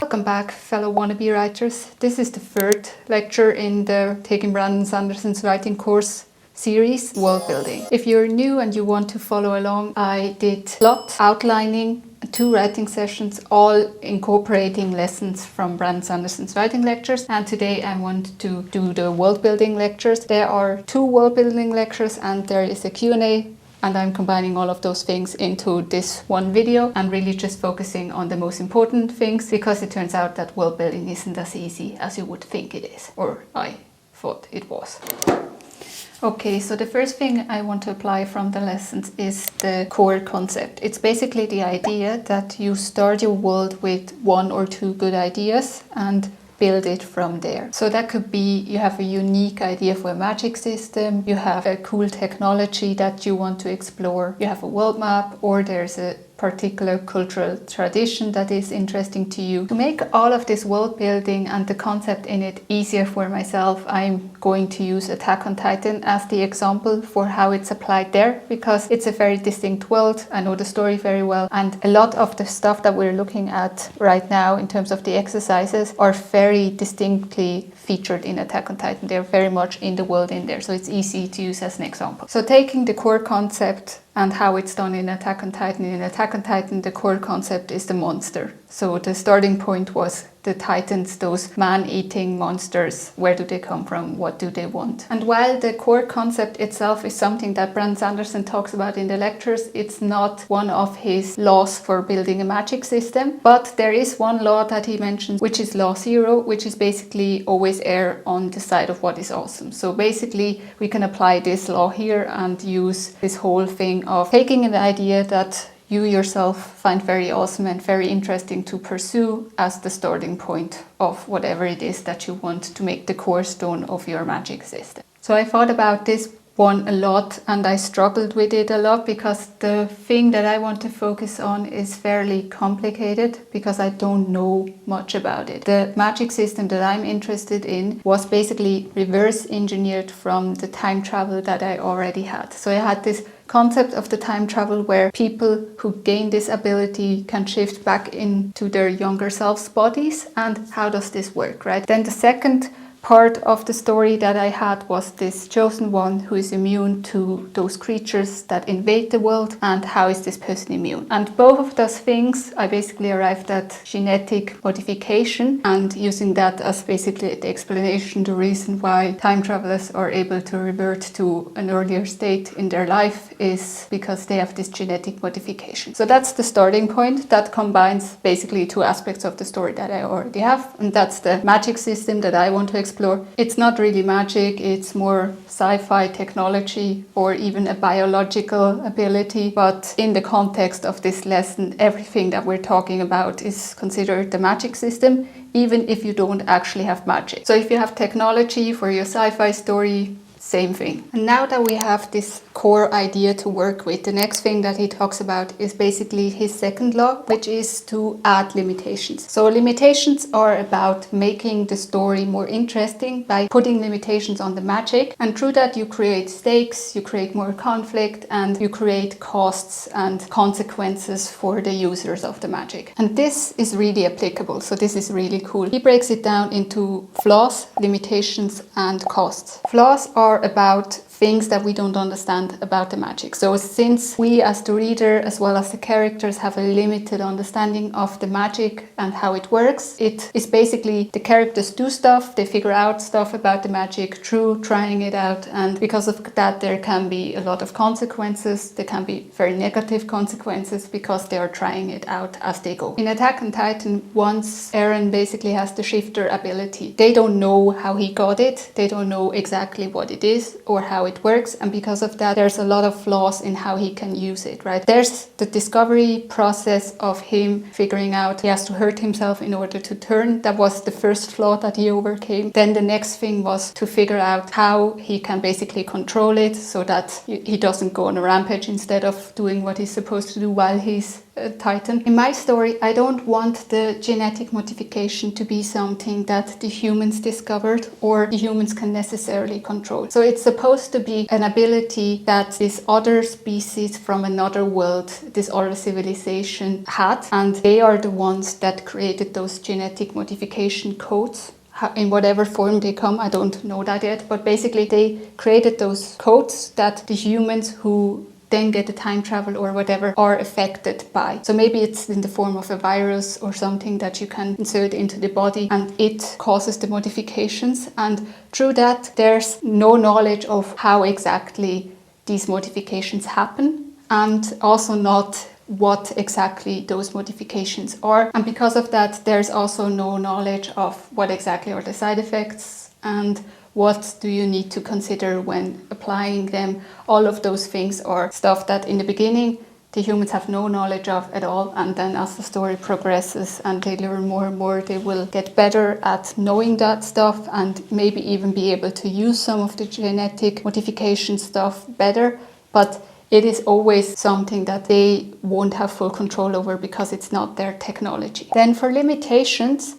Welcome back, fellow wannabe writers. This is the third lecture in the Taking Brandon Sanderson's writing course series, Worldbuilding. If you're new and you want to follow along, I did plot, outlining, 2 writing sessions, all incorporating lessons from Brandon Sanderson's writing lectures. And today I want to do the worldbuilding lectures. There are 2 worldbuilding lectures and there is a Q&A. And I'm combining all of those things into this one video and really just focusing on the most important things, because it turns out that world building isn't as easy as you would think it is, or I thought it was. Okay, so the first thing I want to apply from the lessons is the core concept. It's basically the idea that you start your world with 1 or 2 good ideas and build it from there. So that could be you have a unique idea for a magic system, you have a cool technology that you want to explore, you have a world map, or there's a particular cultural tradition that is interesting to you. To make all of this world building and the concept in it easier for myself, I'm going to use Attack on Titan as the example for how it's applied there, because it's a very distinct world. I know the story very well, and a lot of the stuff that we're looking at right now in terms of the exercises are very distinctly featured in Attack on Titan. They're very much in the world in there, so it's easy to use as an example. So taking the core concept and how it's done in Attack on Titan. In Attack on Titan, the core concept is the monster. So the starting point was the Titans, those man-eating monsters. Where do they come from? What do they want? And while the core concept itself is something that Brandon Sanderson talks about in the lectures, it's not one of his laws for building a magic system. But there is one law that he mentions, which is law 0, which is basically always err on the side of what is awesome. So basically, we can apply this law here and use this whole thing of taking an idea that you yourself find very awesome and very interesting to pursue as the starting point of whatever it is that you want to make the cornerstone of your magic system. So I thought about this one a lot and I struggled with it a lot, because the thing that I want to focus on is fairly complicated because I don't know much about it. The magic system that I'm interested in was basically reverse engineered from the time travel that I already had. So I had this concept of the time travel where people who gain this ability can shift back into their younger selves' bodies. And how does this work, right? Then the second part of the story that I had was this chosen one who is immune to those creatures that invade the world, and how is this person immune? And both of those things I basically arrived at genetic modification, and using that as basically the explanation, the reason why time travelers are able to revert to an earlier state in their life is because they have this genetic modification. So that's the starting point that combines basically 2 aspects of the story that I already have, and that's the magic system that I want to explore. It's not really magic, it's more sci-fi technology or even a biological ability, but in the context of this lesson, everything that we're talking about is considered the magic system, even if you don't actually have magic. So if you have technology for your sci-fi story, same thing. And now that we have this core idea to work with, the next thing that he talks about is basically his second law, which is to add limitations. So limitations are about making the story more interesting by putting limitations on the magic, and through that you create stakes, you create more conflict, and you create costs and consequences for the users of the magic. And this is really applicable, so this is really cool. He breaks it down into flaws, limitations, and costs. Flaws are about things that we don't understand about the magic. So since we as the reader as well as the characters have a limited understanding of the magic and how it works, it is basically the characters do stuff, they figure out stuff about the magic through trying it out, and because of that there can be a lot of consequences. There can be very negative consequences because they are trying it out as they go. In Attack on Titan, once Eren basically has the shifter ability, they don't know how he got it, they don't know exactly what it is or how it works, and because of that there's a lot of flaws in how he can use it, right? There's the discovery process of him figuring out he has to hurt himself in order to turn. That was the first flaw that he overcame. Then the next thing was to figure out how he can basically control it so that he doesn't go on a rampage instead of doing what he's supposed to do while he's Titan. In my story, I don't want the genetic modification to be something that the humans discovered or the humans can necessarily control. So it's supposed to be an ability that this other species from another world, this other civilization had, and they are the ones that created those genetic modification codes. In whatever form they come, I don't know that yet, but basically they created those codes that the humans who then get the time travel or whatever are affected by. So maybe it's in the form of a virus or something that you can insert into the body and it causes the modifications. And through that, there's no knowledge of how exactly these modifications happen, and also not what exactly those modifications are. And because of that, there's also no knowledge of what exactly are the side effects and what do you need to consider when applying them. All of those things are stuff that in the beginning the humans have no knowledge of at all, and then as the story progresses and they learn more and more, they will get better at knowing that stuff and maybe even be able to use some of the genetic modification stuff better. But it is always something that they won't have full control over because it's not their technology. Then for limitations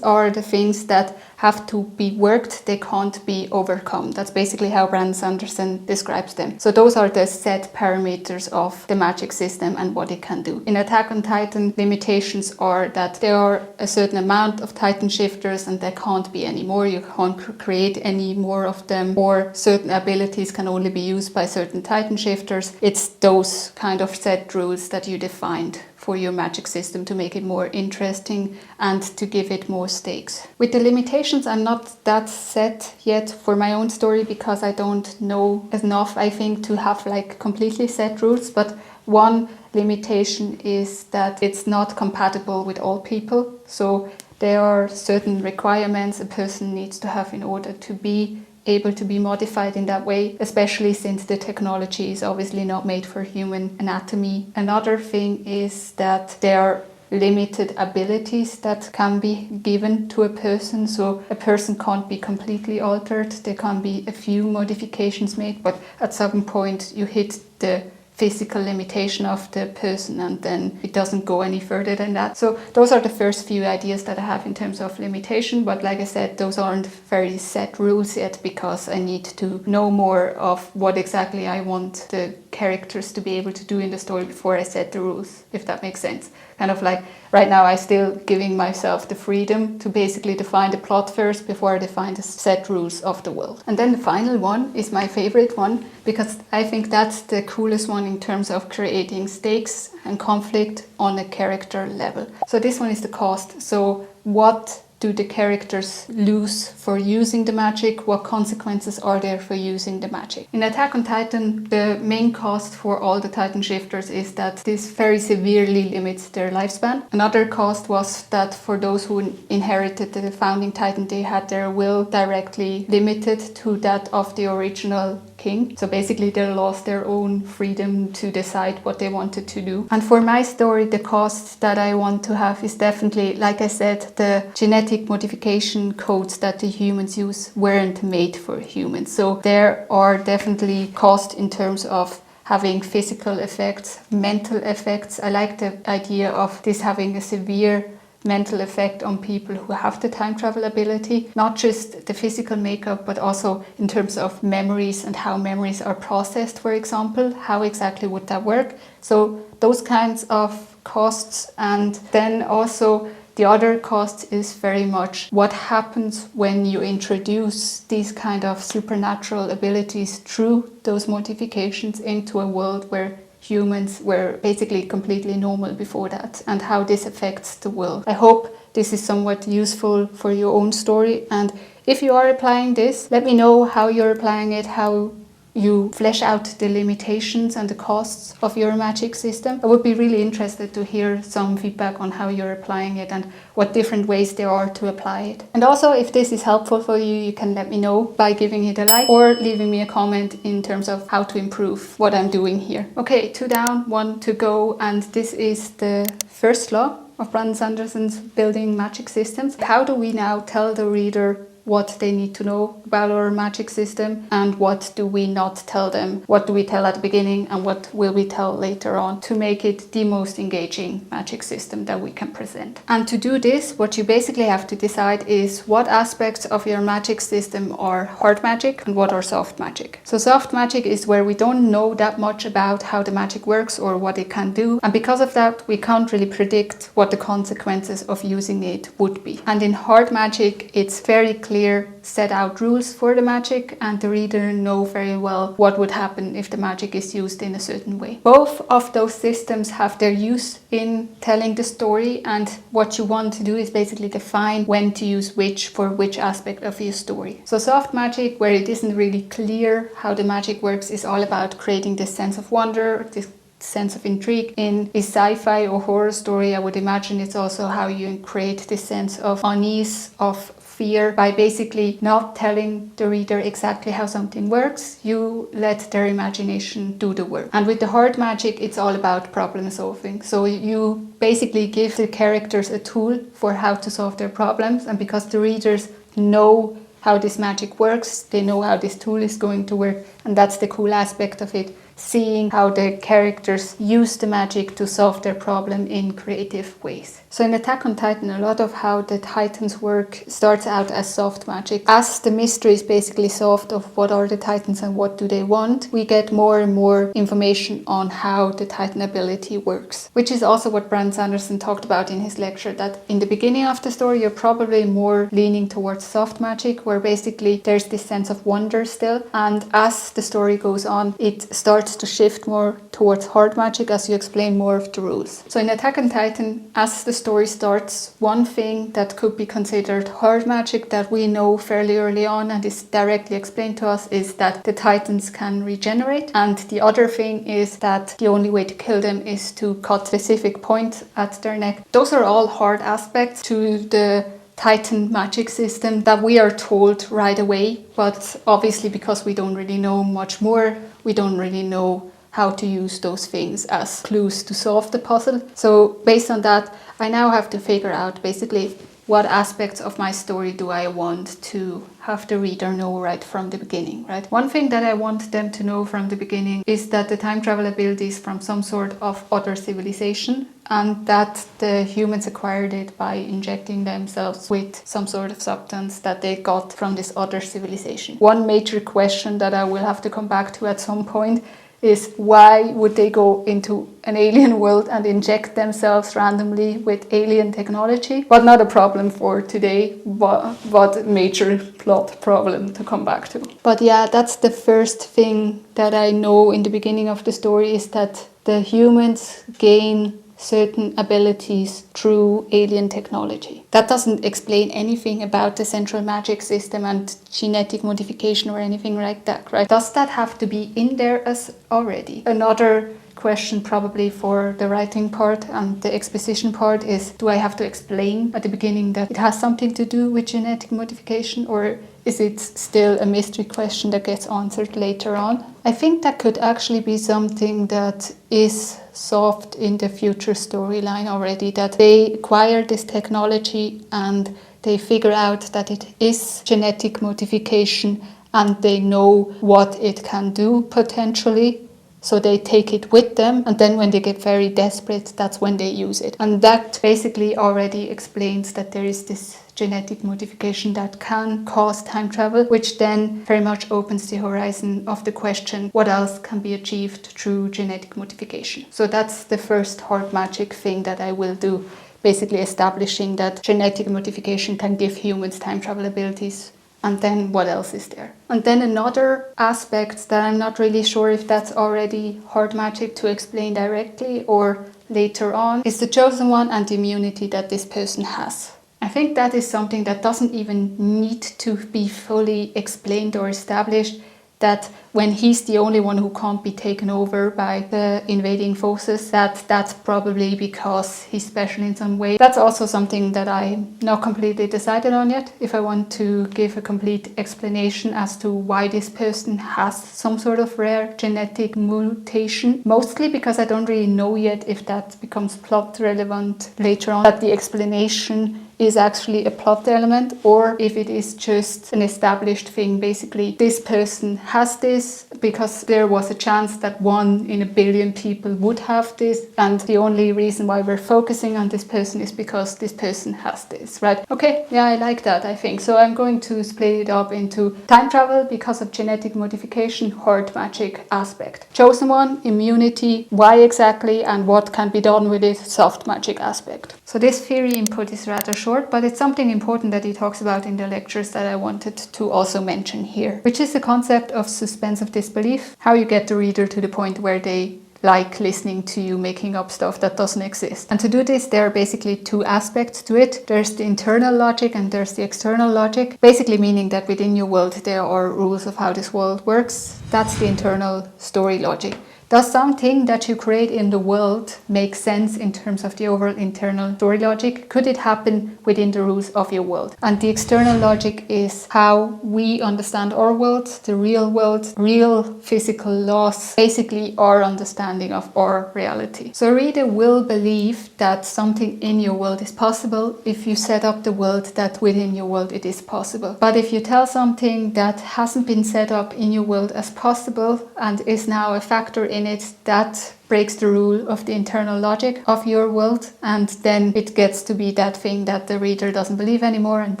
are the things that have to be worked, they can't be overcome. That's basically how Brandon Sanderson describes them. So those are the set parameters of the magic system and what it can do. In Attack on Titan, limitations are that there are a certain amount of Titan shifters and there can't be any more. You can't create any more of them, or certain abilities can only be used by certain Titan shifters. It's those kind of set rules that you defined for your magic system to make it more interesting and to give it more stakes. With the limitations, I'm not that set yet for my own story because I don't know enough, I think, to have like completely set rules. But one limitation is that it's not compatible with all people. So there are certain requirements a person needs to have in order to be able to be modified in that way, especially since the technology is obviously not made for human anatomy. Another thing is that there are limited abilities that can be given to a person. So a person can't be completely altered. There can be a few modifications made, but at some point you hit the physical limitation of the person and then it doesn't go any further than that. So those are the first few ideas that I have in terms of limitation, but like I said, those aren't very set rules yet because I need to know more of what exactly I want the characters to be able to do in the story before I set the rules, if that makes sense. Kind of like right now I'm still giving myself the freedom to basically define the plot first before I define the set rules of the world. And then the final one is my favorite one because I think that's the coolest one in terms of creating stakes and conflict on a character level. So this one is the cost. So what do the characters lose for using the magic? What consequences are there for using the magic? In Attack on Titan, the main cost for all the Titan shifters is that this very severely limits their lifespan. Another cost was that for those who inherited the founding Titan, they had their will directly limited to that of the original king. So basically they lost their own freedom to decide what they wanted to do. And for my story, the cost that I want to have is definitely, like I said, the genetic modification codes that the humans use weren't made for humans. So there are definitely costs in terms of having physical effects, mental effects. I like the idea of this having a severe mental effect on people who have the time travel ability, not just the physical makeup, but also in terms of memories and how memories are processed, for example. How exactly would that work? So those kinds of costs. And then also the other cost is very much what happens when you introduce these kind of supernatural abilities through those modifications into a world where humans were basically completely normal before that, and how this affects the world. I hope this is somewhat useful for your own story, and if you are applying this, let me know how you're applying it, how you flesh out the limitations and the costs of your magic system. I would be really interested to hear some feedback on how you're applying it and what different ways there are to apply it. And also, if this is helpful for you, you can let me know by giving it a like or leaving me a comment in terms of how to improve what I'm doing here. Okay, 2 down, 1 to go, and this is the first law of Brandon Sanderson's Building Magic Systems. How do we now tell the reader what they need to know about our magic system and what do we not tell them. What do we tell at the beginning and what will we tell later on to make it the most engaging magic system that we can present. And to do this, what you basically have to decide is what aspects of your magic system are hard magic and what are soft magic. So soft magic is where we don't know that much about how the magic works or what it can do, and because of that we can't really predict what the consequences of using it would be. And in hard magic it's very clear set out rules for the magic, and the reader know very well what would happen if the magic is used in a certain way. Both of those systems have their use in telling the story, and what you want to do is basically define when to use which for which aspect of your story. So soft magic, where it isn't really clear how the magic works, is all about creating this sense of wonder, this sense of intrigue. In a sci-fi or horror story, I would imagine it's also how you create this sense of unease, of fear, by basically not telling the reader exactly how something works. You let their imagination do the work. And with the hard magic, it's all about problem solving. So you basically give the characters a tool for how to solve their problems, and because the readers know how this magic works, they know how this tool is going to work, and that's the cool aspect of it. Seeing how the characters use the magic to solve their problem in creative ways. So in Attack on Titan, a lot of how the Titans work starts out as soft magic. As the mystery is basically solved of what are the Titans and what do they want, we get more and more information on how the Titan ability works. Which is also what Brandon Sanderson talked about in his lecture, that in the beginning of the story you're probably more leaning towards soft magic, where basically there's this sense of wonder still, and as the story goes on it starts to shift more towards hard magic as you explain more of the rules. So in Attack on Titan, as the story starts, one thing that could be considered hard magic that we know fairly early on and is directly explained to us is that the Titans can regenerate, and the other thing is that the only way to kill them is to cut specific points at their neck. Those are all hard aspects to the Titan magic system that we are told right away, but obviously because we don't really know much more, we don't really know how to use those things as clues to solve the puzzle. So based on that, I now have to figure out basically what aspects of my story do I want to have the reader know right from the beginning, right? One thing that I want them to know from the beginning is that the time travel ability is from some sort of other civilization, and that the humans acquired it by injecting themselves with some sort of substance that they got from this other civilization. One major question that I will have to come back to at some point is why would they go into an alien world and inject themselves randomly with alien technology? But not a problem for today, but a major plot problem to come back to. But yeah, that's the first thing that I know in the beginning of the story, is that the humans gain certain abilities through alien technology. That doesn't explain anything about the central magic system and genetic modification or anything like that, right? Does that have to be in there as already? Another question probably for the writing part and the exposition part is, do I have to explain at the beginning that it has something to do with genetic modification, or is it still a mystery question that gets answered later on? I think that could actually be something that is solved in the future storyline already, that they acquire this technology and they figure out that it is genetic modification and they know what it can do potentially. So they take it with them, and then when they get very desperate, that's when they use it. And that basically already explains that there is this genetic modification that can cause time travel, which then very much opens the horizon of the question, what else can be achieved through genetic modification? So that's the first hard magic thing that I will do, basically establishing that genetic modification can give humans time travel abilities. And then what else is there? And then another aspect that I'm not really sure if that's already hard magic to explain directly or later on is the chosen one and the immunity that this person has. I think that is something that doesn't even need to be fully explained or established, that when he's the only one who can't be taken over by the invading forces, that's probably because he's special in some way. That's also something that I'm not completely decided on yet, if I want to give a complete explanation as to why this person has some sort of rare genetic mutation, mostly because I don't really know yet if that becomes plot relevant later on, that the explanation is actually a plot element or if it is just an established thing. Basically, this person has this because there was a chance that 1 in a billion people would have this, and the only reason why we're focusing on this person is because this person has this, right? Okay, yeah, I like that, I think. So I'm going to split it up into time travel because of genetic modification, hard magic aspect. Chosen one, immunity, why exactly and what can be done with it, soft magic aspect. So this theory input is rather short, but it's something important that he talks about in the lectures that I wanted to also mention here, which is the concept of suspense of disbelief, how you get the reader to the point where they like listening to you making up stuff that doesn't exist. And to do this, there are basically 2 aspects to it. There's the internal logic and there's the external logic, basically meaning that within your world there are rules of how this world works. That's the internal story logic. Does something that you create in the world make sense in terms of the overall internal story logic? Could it happen within the rules of your world? And the external logic is how we understand our world, the real world, real physical laws, basically our understanding of our reality. So a reader will believe that something in your world is possible if you set up the world that within your world it is possible. But if you tell something that hasn't been set up in your world as possible and is now a factor in it, that breaks the rule of the internal logic of your world, and then it gets to be that thing that the reader doesn't believe anymore and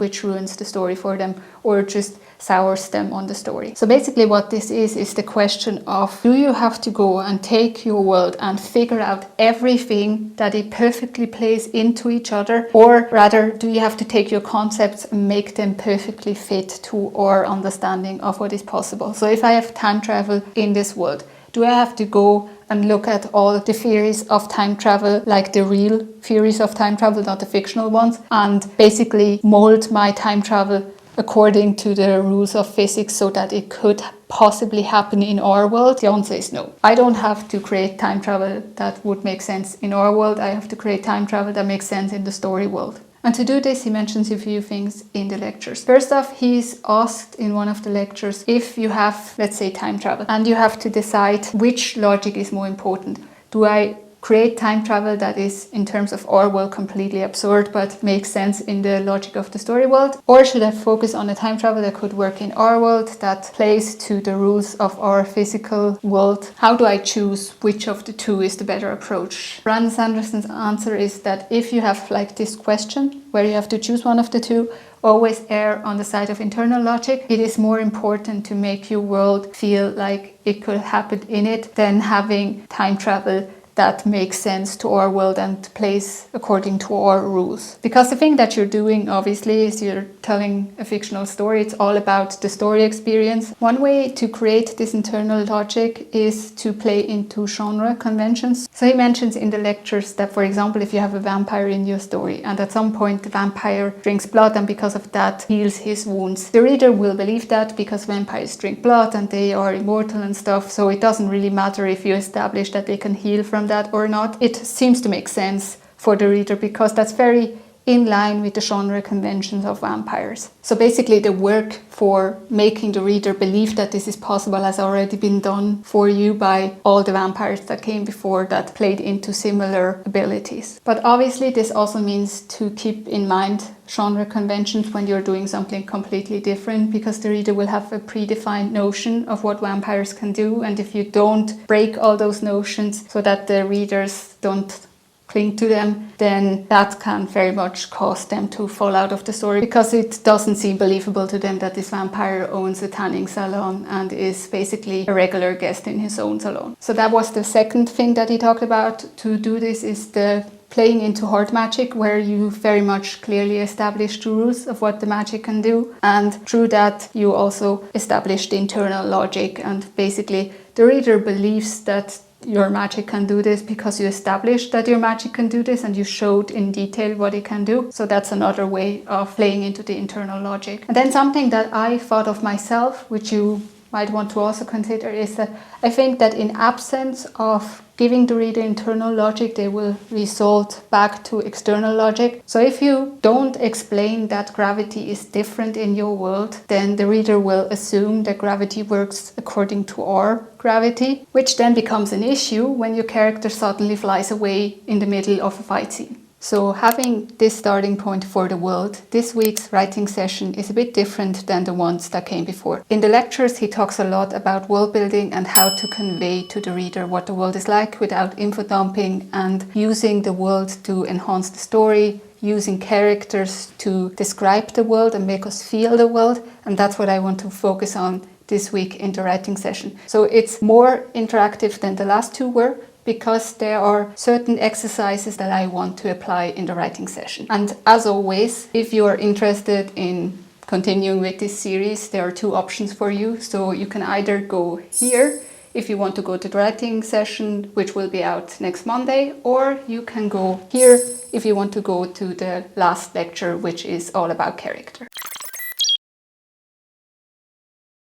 which ruins the story for them or just sours them on the story. So basically what this is the question of, do you have to go and take your world and figure out everything that it perfectly plays into each other, or rather do you have to take your concepts and make them perfectly fit to our understanding of what is possible? So if I have time travel in this world, do I have to go and look at all the theories of time travel, like the real theories of time travel, not the fictional ones, and basically mold my time travel according to the rules of physics so that it could possibly happen in our world? The answer is no. I don't have to create time travel that would make sense in our world. I have to create time travel that makes sense in the story world. And to do this, he mentions a few things in the lectures. First off, he's asked in one of the lectures, if you have, let's say, time travel, and you have to decide which logic is more important. Do I create time travel that is, in terms of our world, completely absurd but makes sense in the logic of the story world? Or should I focus on a time travel that could work in our world, that plays to the rules of our physical world? How do I choose which of the 2 is the better approach? Brandon Sanderson's answer is that if you have like this question where you have to choose one of the 2, always err on the side of internal logic. It is more important to make your world feel like it could happen in it than having time travel that makes sense to our world and plays according to our rules. Because the thing that you're doing, obviously, is you're telling a fictional story. It's all about the story experience. One way to create this internal logic is to play into genre conventions. So he mentions in the lectures that, for example, if you have a vampire in your story and at some point the vampire drinks blood and because of that heals his wounds, the reader will believe that because vampires drink blood and they are immortal and stuff. So it doesn't really matter if you establish that they can heal from that or not. It seems to make sense for the reader because that's very in line with the genre conventions of vampires. So basically the work for making the reader believe that this is possible has already been done for you by all the vampires that came before that played into similar abilities. But obviously this also means to keep in mind genre conventions when you're doing something completely different, because the reader will have a predefined notion of what vampires can do, and if you don't break all those notions so that the readers don't cling to them, then that can very much cause them to fall out of the story because it doesn't seem believable to them that this vampire owns a tanning salon and is basically a regular guest in his own salon. So that was the second thing that he talked about. To do this is the playing into hard magic, where you very much clearly establish the rules of what the magic can do, and through that you also establish the internal logic, and basically the reader believes that your magic can do this because you established that your magic can do this and you showed in detail what it can do. So that's another way of playing into the internal logic. And then something that I thought of myself, which you might want to also consider, is that I think that in absence of giving the reader internal logic, they will resort back to external logic. So if you don't explain that gravity is different in your world, then the reader will assume that gravity works according to our gravity, which then becomes an issue when your character suddenly flies away in the middle of a fight scene. So having this starting point for the world, this week's writing session is a bit different than the ones that came before. In the lectures, he talks a lot about world building and how to convey to the reader what the world is like without info dumping, and using the world to enhance the story, using characters to describe the world and make us feel the world. And that's what I want to focus on this week in the writing session. So it's more interactive than the last two were, because there are certain exercises that I want to apply in the writing session. And as always, if you are interested in continuing with this series, there are two options for you. So you can either go here if you want to go to the writing session, which will be out next Monday, or you can go here if you want to go to the last lecture, which is all about character.